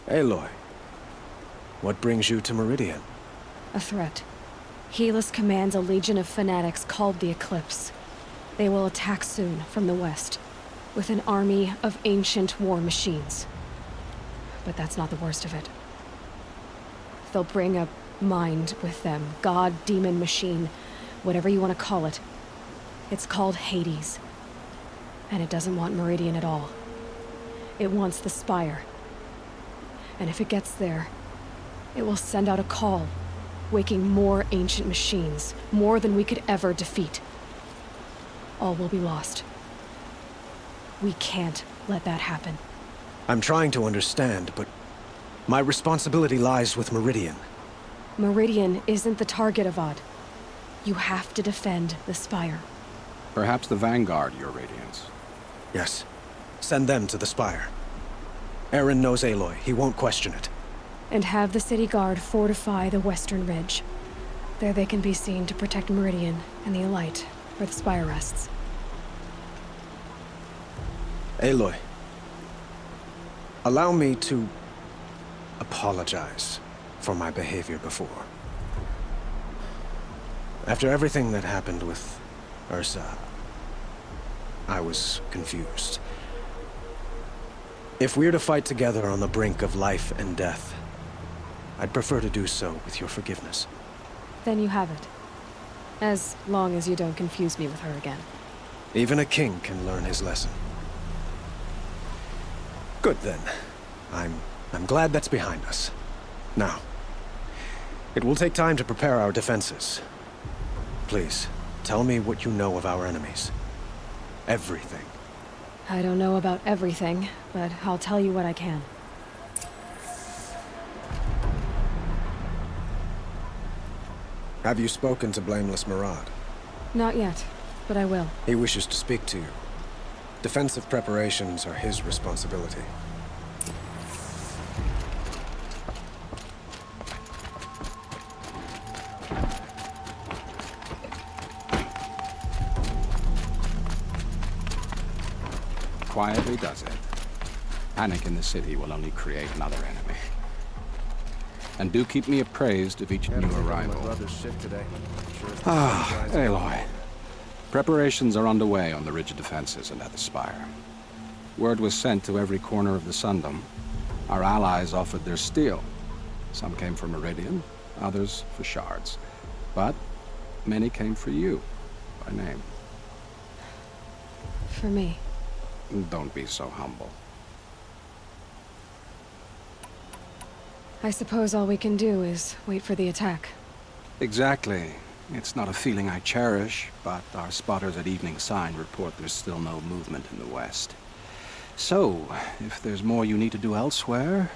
Aloy, what brings you to Meridian? A threat. Helis commands a legion of fanatics called the Eclipse. They will attack soon from the west, with an army of ancient war machines. But that's not the worst of it. They'll bring a mind with them, god, demon, machine, whatever you want to call it. It's called Hades. And it doesn't want Meridian at all. It wants the Spire. And if it gets there, it will send out a call, waking more ancient machines, more than we could ever defeat. All will be lost. We can't let that happen. I'm trying to understand, but my responsibility lies with Meridian. Meridian isn't the target, Avad. You have to defend the Spire. Perhaps the Vanguard, Your Radiance. Yes. Send them to the Spire. Eren knows Aloy. He won't question it. And have the city guard fortify the western ridge. There they can be seen to protect Meridian and the Elite, where the Spire rests. Aloy, allow me to apologize for my behavior before. After everything that happened with Ursa, I was confused. If we're to fight together on the brink of life and death, I'd prefer to do so with your forgiveness. Then you have it. As long as you don't confuse me with her again. Even a king can learn his lesson. Good then. I'm glad that's behind us. Now, it will take time to prepare our defenses. Please, tell me what you know of our enemies. Everything. I don't know about everything, but I'll tell you what I can. Have you spoken to Blameless Murad? Not yet, but I will. He wishes to speak to you. Defensive preparations are his responsibility. Quietly does it. Panic in the city will only create another enemy. And do keep me appraised of each new arrival. Aloy. Preparations are underway on the ridge of defenses and at the Spire. Word was sent to every corner of the Sundom. Our allies offered their steel. Some came for Meridian, others for shards. But many came for you, by name. For me. Don't be so humble. I suppose all we can do is wait for the attack. Exactly. It's not a feeling I cherish, but our spotters at Evening Sign report there's still no movement in the west. So, if there's more you need to do elsewhere,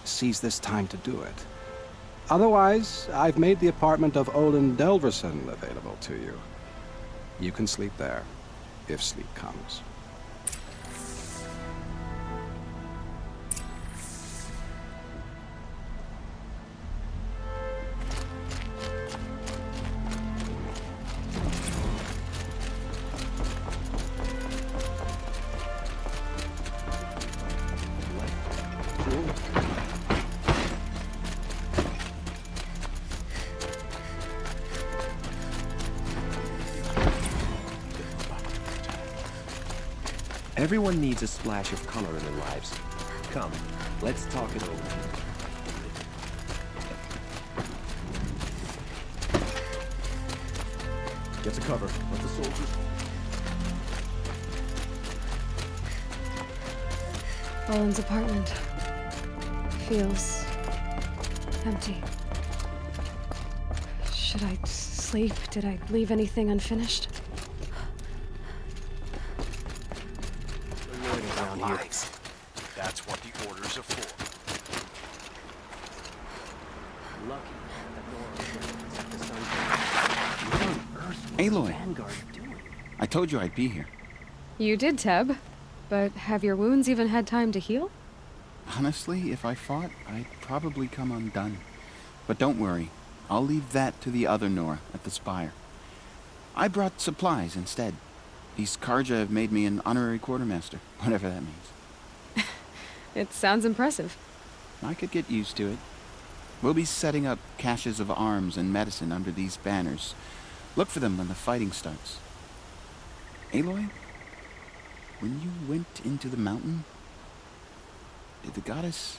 seize this time to do it. Otherwise, I've made the apartment of Olin Delverson available to you. You can sleep there, if sleep comes. Everyone needs a splash of color in their lives. Come, let's talk it over. Get to cover. Let the soldiers... Olin's apartment feels empty. Should I sleep? Did I leave anything unfinished? Lies. That's what the orders are for. Lucky Aloy, I told you I'd be here. You did, Teb. But have your wounds even had time to heal? Honestly, if I fought, I'd probably come undone. But don't worry, I'll leave that to the other Nora at the spire. I brought supplies instead. These Karja have made me an honorary quartermaster, whatever that means. It sounds impressive. I could get used to it. We'll be setting up caches of arms and medicine under these banners. Look for them when the fighting starts. Aloy, when you went into the mountain, did the goddess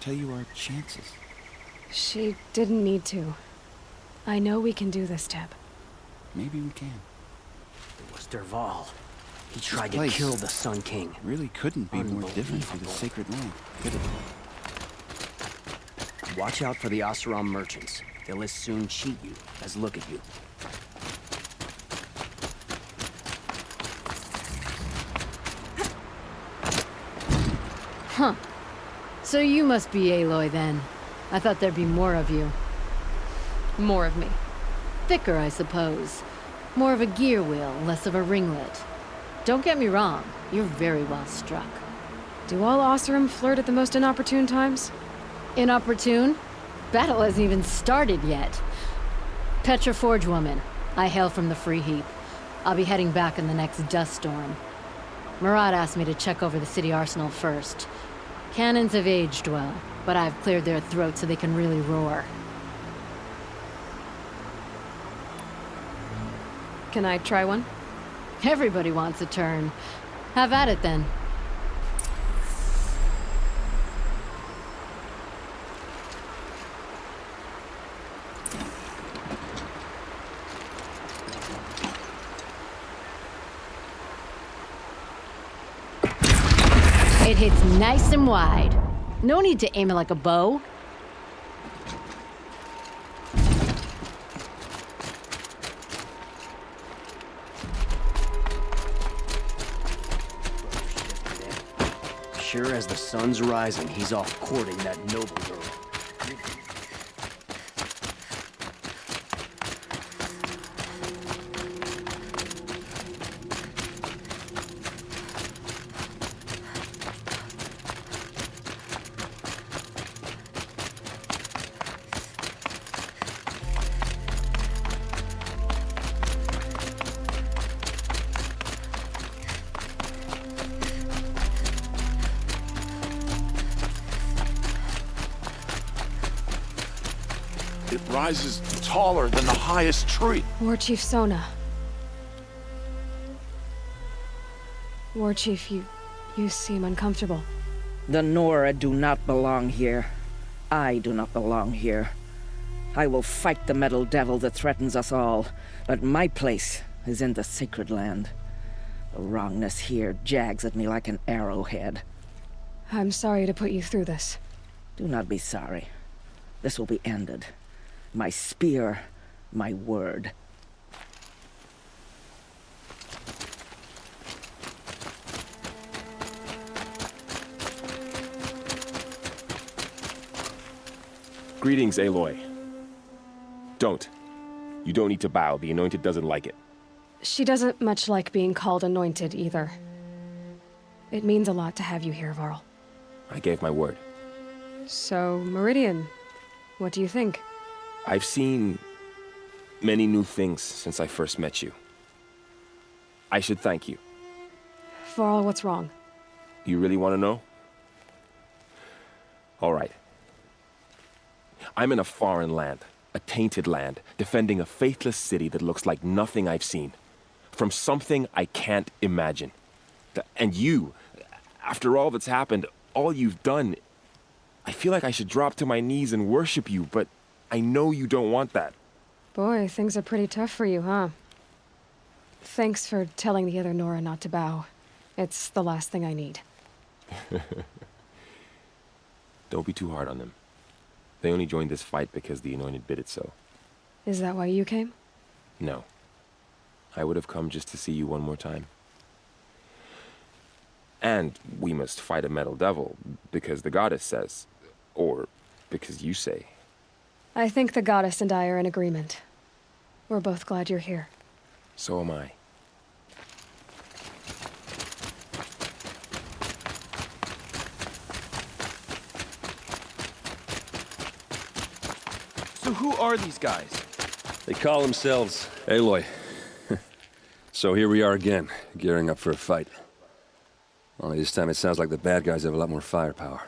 tell you our chances? She didn't need to. I know we can do this, Teb. Maybe we can. It was Derval. He tried to place kill the Sun King. Really couldn't be more different for the Unbelievable. sacred land, could it? Watch out for the Oseram merchants. They'll as soon cheat you as look at you. Huh. So you must be Aloy then. I thought there'd be more of you. More of me. Thicker, I suppose. More of a gear wheel, less of a ringlet. Don't get me wrong, you're very well struck. Do all Oseram flirt at the most inopportune times? Inopportune? Battle hasn't even started yet. Petra Forge woman. I hail from the Free Heap. I'll be heading back in the next dust storm. Murad asked me to check over the city arsenal first. Cannons have aged well, but I've cleared their throats so they can really roar. Can I try one? Everybody wants a turn. Have at it then. It hits nice and wide. No need to aim it like a bow. Sure as the sun's rising, he's off courting that noble girl. It rises taller than the highest tree. War Chief Sona. War Chief, you seem uncomfortable. The Nora do not belong here. I do not belong here. I will fight the metal devil that threatens us all, but my place is in the sacred land. The wrongness here jags at me like an arrowhead. I'm sorry to put you through this. Do not be sorry. This will be ended. My spear, my word. Greetings, Aloy. Don't. You don't need to bow. The Anointed doesn't like it. She doesn't much like being called anointed either. It means a lot to have you here, Varl. I gave my word. So, Meridian, what do you think? I've seen many new things since I first met you. I should thank you. Varl, what's wrong? You really want to know? All right. I'm in a foreign land, a tainted land, defending a faithless city that looks like nothing I've seen. From something I can't imagine. And you, after all that's happened, all you've done, I feel like I should drop to my knees and worship you, but I know you don't want that. Boy, things are pretty tough for you, huh? Thanks for telling the other Nora not to bow. It's the last thing I need. Don't be too hard on them. They only joined this fight because the Anointed bid it so. Is that why you came? No. I would have come just to see you one more time. And we must fight a metal devil, because the goddess says. Or because you say. I think the goddess and I are in agreement. We're both glad you're here. So am I. So who are these guys? They call themselves Aloy. So here we are again, gearing up for a fight. Only this time it sounds like the bad guys have a lot more firepower.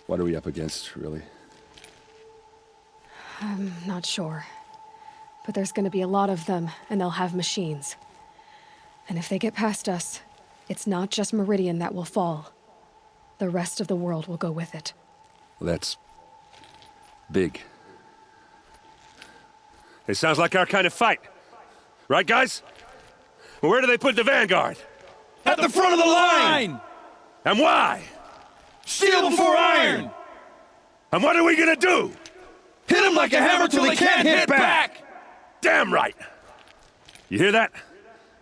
What are we up against, really? I'm not sure. But there's gonna be a lot of them, and they'll have machines. And if they get past us, it's not just Meridian that will fall. The rest of the world will go with it. That's big. It sounds like our kind of fight. Right, guys? Where do they put the Vanguard? At the front of the line! And why? Steel before iron! And what are we gonna do? Hit them like a hammer till they can't hit back! Damn right! You hear that?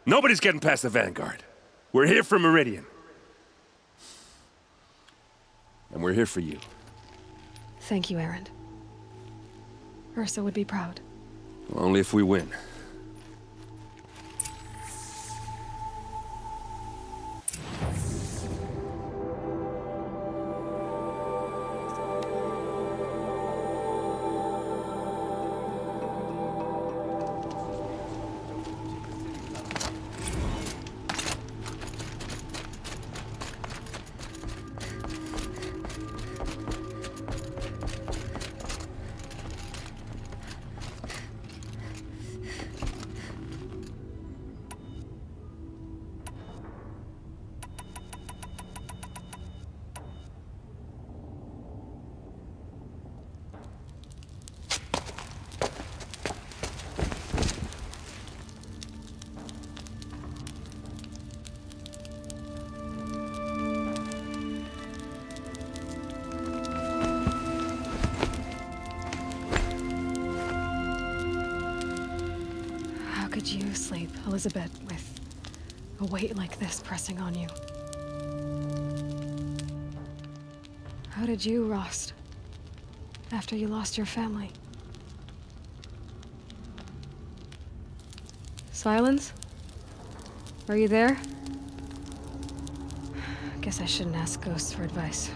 Nobody's getting past the Vanguard. We're here for Meridian. And we're here for you. Thank you, Erend. Ursa would be proud. Well, only if we win. How could you sleep, Elizabeth, with a weight like this pressing on you? How did you, Rost, after you lost your family? Silence? Are you there? Guess I shouldn't ask ghosts for advice.